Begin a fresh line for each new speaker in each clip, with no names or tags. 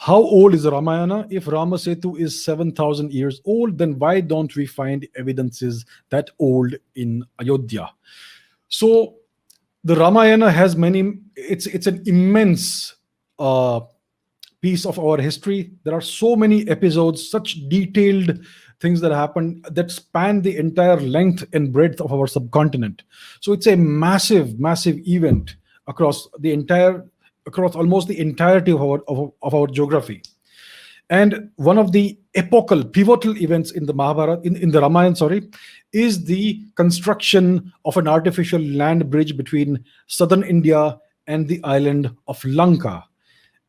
How old is the Ramayana? If Rama Setu is 7,000 years old, then why don't we find evidences that old in Ayodhya? So the Ramayana has many. It's an immense uh, piece of our history. There are so many episodes, such detailed things that happen that span the entire length and breadth of our subcontinent. So it's a massive, massive event across the entire, across almost the entirety of our geography. And one of the epochal, pivotal events in the Mahabharata, in the Ramayana, sorry, is the construction of an artificial land bridge between southern India and the island of Lanka.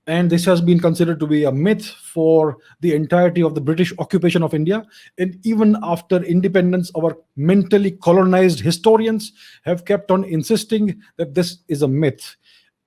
And this has been considered to be a myth for the entirety of the British occupation of India. And even after independence, our mentally colonized historians have kept on insisting that this is a myth.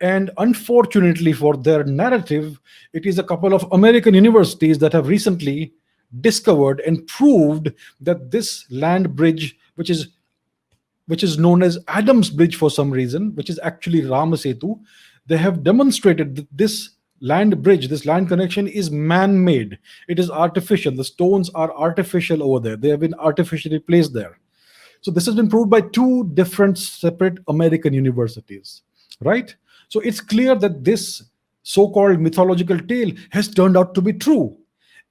And unfortunately for their narrative, it is a couple of American universities that have recently discovered and proved that this land bridge, which is known as Adam's Bridge for some reason, which is actually Ramasetu, they have demonstrated that this land bridge, this land connection is man made. It is artificial. The stones are artificial over there, they have been artificially placed there. So this has been proved by two different separate American universities, right? So it's clear that this so called mythological tale has turned out to be true.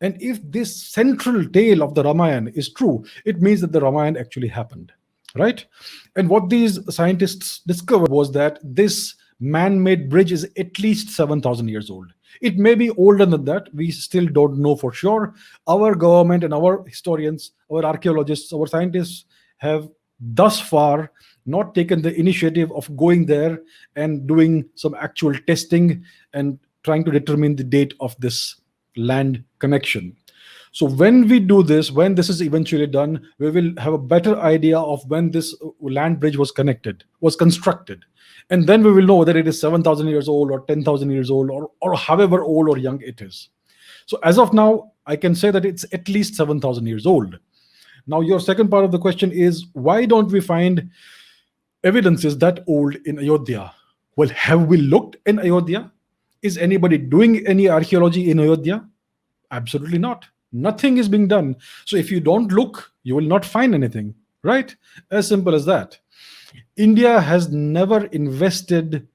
And if this central tale of the Ramayana is true, it means that the Ramayana actually happened, right? And what these scientists discovered was that this man made bridge is at least 7,000 years old. It may be older than that. We still don't know for sure. Our government and our historians, our archaeologists, our scientists have thus far not taken the initiative of going there and doing some actual testing and trying to determine the date of this land connection. So when we do this, when this is eventually done, we will have a better idea of when this land bridge was constructed. And then we will know whether it is 7,000 years old or 10,000 years old, or however old or young it is. So as of now, I can say that it's at least 7,000 years old. Now, your second part of the question is, why don't we find evidences that old in Ayodhya? Well, have we looked in Ayodhya? Is anybody doing any archaeology in Ayodhya? Absolutely not. Nothing is being done. So if you don't look, you will not find anything, right? As simple as that. India has never invested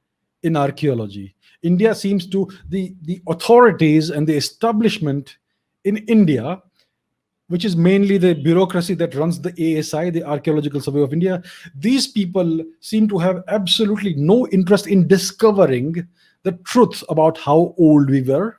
in archaeology. India seems to, the authorities and the establishment in India, which is mainly the bureaucracy that runs the ASI, the Archaeological Survey of India, these people seem to have absolutely no interest in discovering the truth about how old we were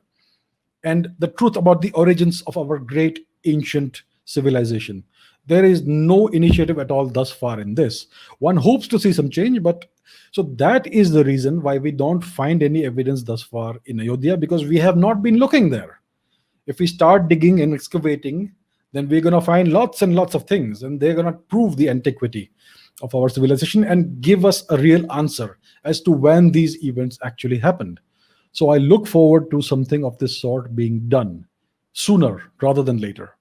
and the truth about the origins of our great ancient civilization. There is no initiative at all thus far in this. One hopes to see some change, but so that is the reason why we don't find any evidence thus far in Ayodhya, because we have not been looking there. If we start digging and excavating, then we're going to find lots and lots of things, and they're going to prove the antiquity of our civilization and give us a real answer as to when these events actually happened. So I look forward to something of this sort being done sooner rather than later.